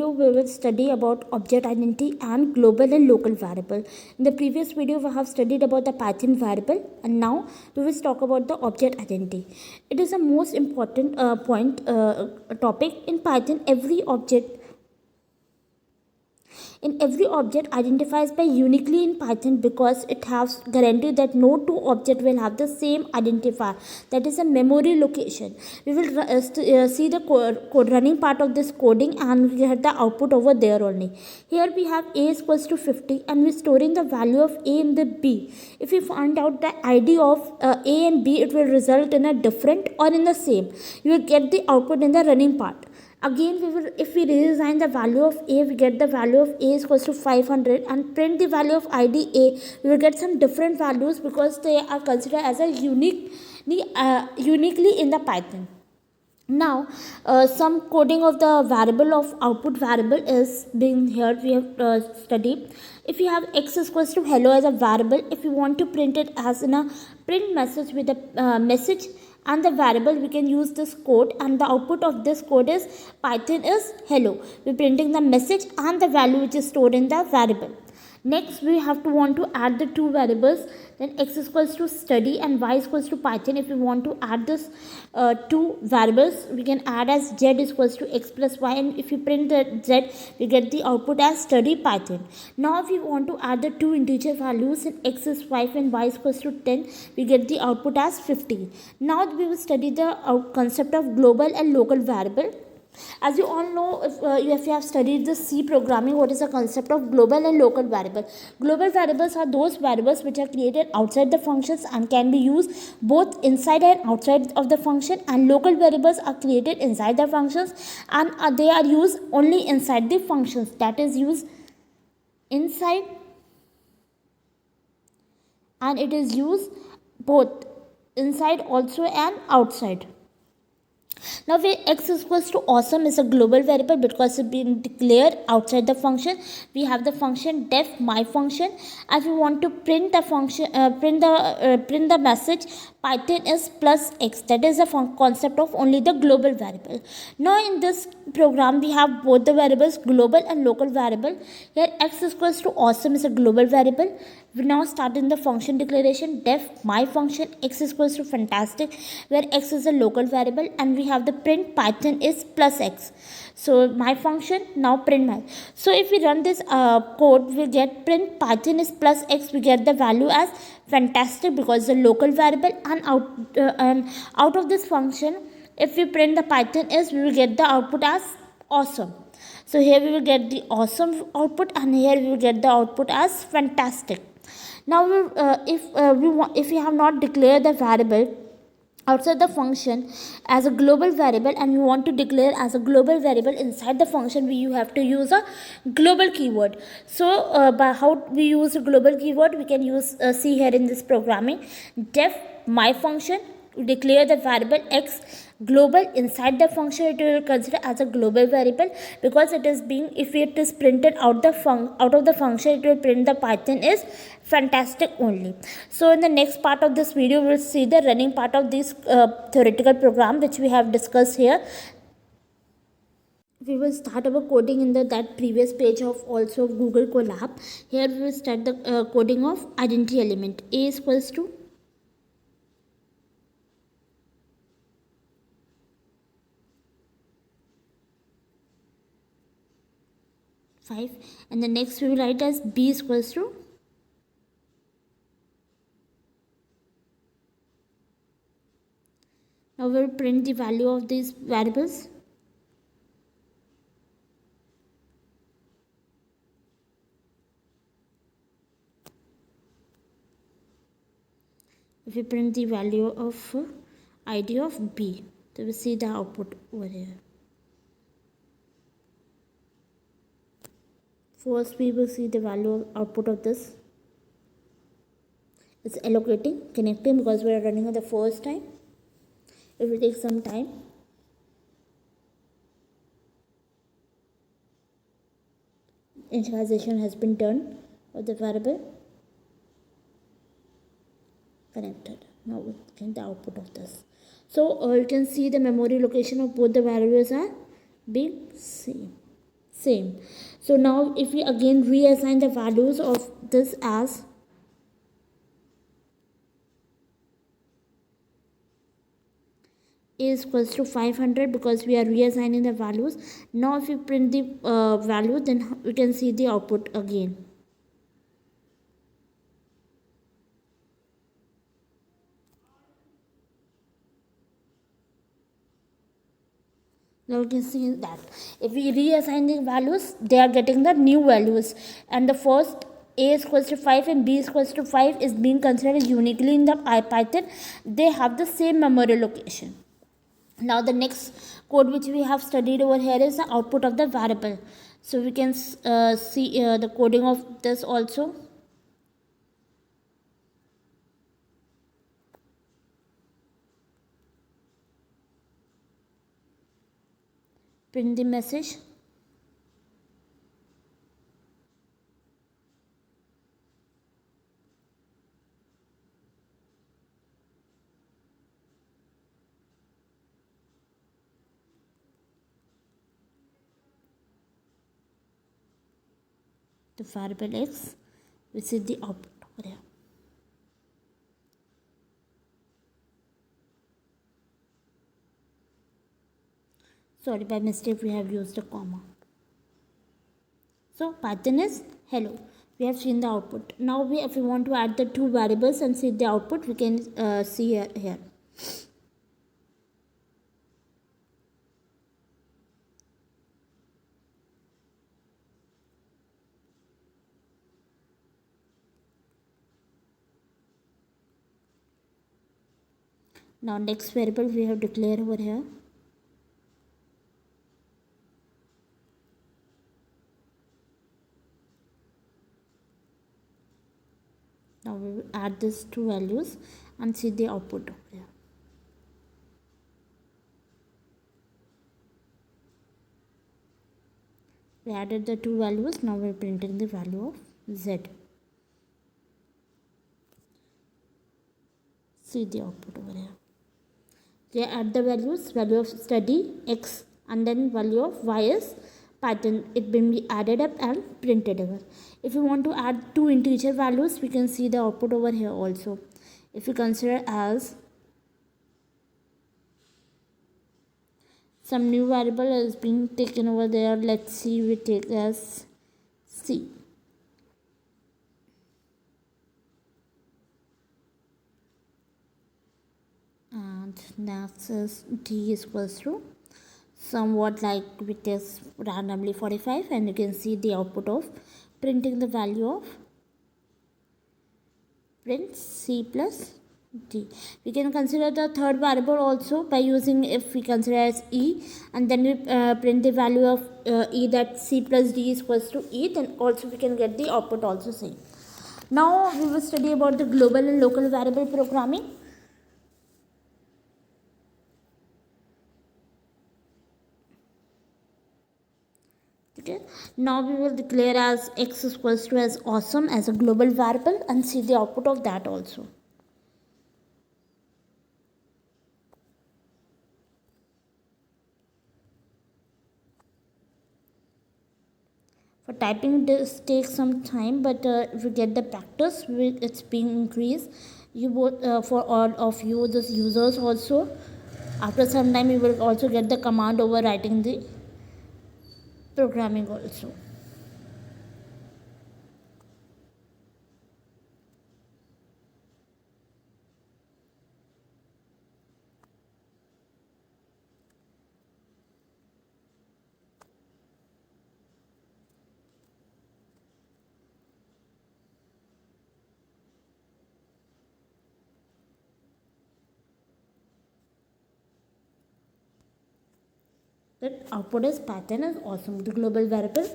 video we will study about object identity and global and local variable. In the previous video we have studied about the Python variable, and now we will talk about the object identity. It is the most important topic in Python. Every object identifies by uniquely in Python because it has guaranteed that no two objects will have the same identifier, that is a memory location. We will see the code running part of this coding, and we get the output over there only. Here we have a is equals to 50 and we are storing the value of a in the b. If we find out the ID of a and b, it will result in a different or in the same. You will get the output in the running part. Again, if we redesign the value of a, we get the value of a is equals to 500, and print the value of id a, we will get some different values because they are considered as a uniquely in the Python. Now, some coding of the variable of output variable is being here. We have studied. If you have x is equals to hello as a variable, if you want to print it as in a print message with a message and the variable, we can use this code, and the output of this code is Python is hello. We're printing the message and the value which is stored in the variable. Next, we have to want to add the two variables. Then x is equals to study and y is equals to Python. If we want to add this two variables, we can add as z is equals to x plus y, and if you print the z, we get the output as study Python. Now, if we want to add the two integer values, and x is 5 and y is equals to 10, we get the output as 15. Now, we will study the concept of global and local variable. As you all know, if you have studied the C programming, what is the concept of global and local variable? Global variables are those variables which are created outside the functions and can be used both inside and outside of the function, and local variables are created inside the functions and they are used only inside the functions, that is used inside, and it is used both inside also and outside. Now, where x is equals to awesome is a global variable because it's been declared outside the function. We have the function def my function, and we want to print the function, print the message Python is plus x. That is the concept of only the global variable. Now, in this program, we have both the variables global and local variable. Here, x is equals to awesome is a global variable. We now start in the function declaration def my function x is equals to fantastic, where x is a local variable, and we have the print Python is plus x. So my function now print my. So if we run this code, we get print Python is plus x. We get the value as fantastic because the local variable, and out of this function, if we print the Python is, we will get the output as awesome. So here we will get the awesome output, and here we will get the output as fantastic. Now, if we have not declared the variable outside the function as a global variable, and we want to declare as a global variable inside the function, you have to use a global keyword. So by how we use a global keyword, we can use see here in this programming def my function, declare the variable x global inside the function. It will consider as a global variable because it is being, if it is printed out of the function, it will print the Python is fantastic only. So in the next part of this video, we'll see the running part of this theoretical program which we have discussed here. We will start our coding in that previous page of also Google Colab. Here we will start the coding of identity element. A is equals to 5, and the next we will write as b is equals to now we will print the value of these variables. If we print the value of id of b, so we see the output over here. First, we will see the value of output of this. It's allocating, connecting, because we are running it the first time. It will take some time. Initialization has been done of the variable. Connected. Now we get the output of this. So you can see the memory location of both the variables are being same. same. So now if we again reassign the values of this as a is equals to 500 because we are reassigning the values. Now if we print the value, then we can see the output again. Now you can see that if we reassign the values, they are getting the new values, and the first a is equals to 5 and b is equals to 5 is being considered uniquely in the IPython. They have the same memory location. Now the next code which we have studied over here is the output of the variable. So we can see the coding of this also. Print the message. The variable x, we see the output over here. Sorry, by mistake we have used a comma. So Python is hello. We have seen the output. Now if we want to add the two variables and see the output, we can see here. Now next variable we have declared over here. Now we will add these two values and see the output over here. We added the two values. Now we are printing the value of z. See the output over here. We add the values, value of study x and then value of y is Python. It will be added up and printed over. If we want to add two integer values, we can see the output over here also. If we consider as some new variable is being taken over there, let's see, we take as c. And next is d is equals to somewhat like we test randomly 45, and you can see the output of printing the value of print c plus d. We can consider the third variable also by using, if we consider as e and then we print the value of e, that c plus d is equals to e, then also we can get the output also same. Now we will study about the global and local variable programming. Okay. Now we will declare as x is equals to as awesome as a global variable and see the output of that also. For typing this takes some time, but if you get the practice, it's being increased. You both for all of you, the users also, after some time you will also get the command over writing the programming also. That output is Python is awesome. The global variable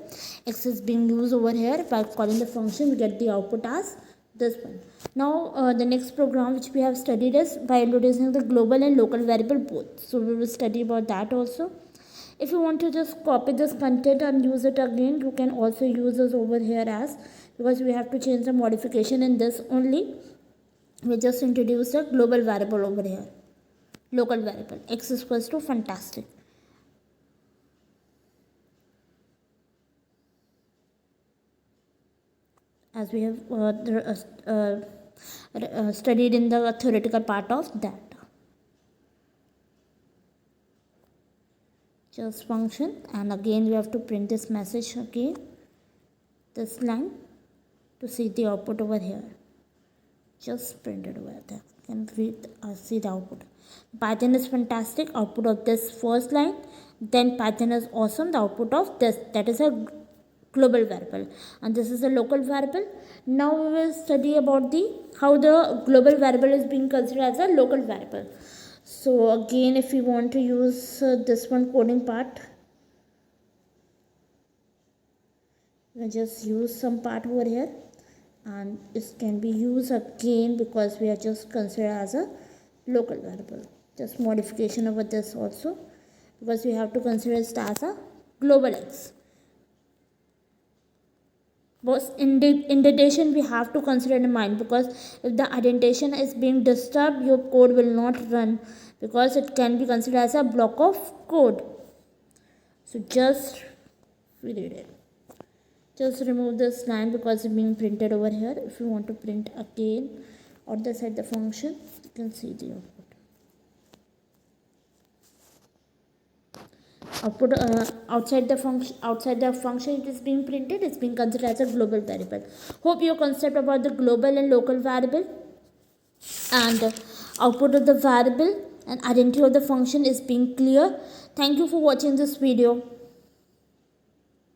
x is being used over here. By calling the function, we get the output as this one. Now the next program which we have studied is by introducing the global and local variable both. So we will study about that also. If you want to just copy this content and use it again, you can also use this over here as, because we have to change the modification in this only. We just introduce a global variable over here. Local variable x is equals to fantastic. as we have studied in the theoretical part of that. Just function, and again we have to print this message again, this line, to see the output over here. Just print it over there. You can read see the output. Python is fantastic. Output of this first line. Then Python is awesome. The output of this, that is a global variable, and this is a local variable. Now we will study about the how the global variable is being considered as a local variable. So again, if we want to use this one coding part, we just use some part over here, and it can be used again because we are just considered as a local variable. Just modification over this also, because we have to consider it as a global X. But indentation we have to consider in mind, because if the indentation is being disturbed, your code will not run, because it can be considered as a block of code. So just read it. Just remove this line because it's being printed over here. If you want to print again or the side the function, you can see the output. Outside the function it is being printed, it's being considered as a global variable. Hope your concept about the global and local variable and output of the variable and identity of the function is being clear. Thank you for watching this video.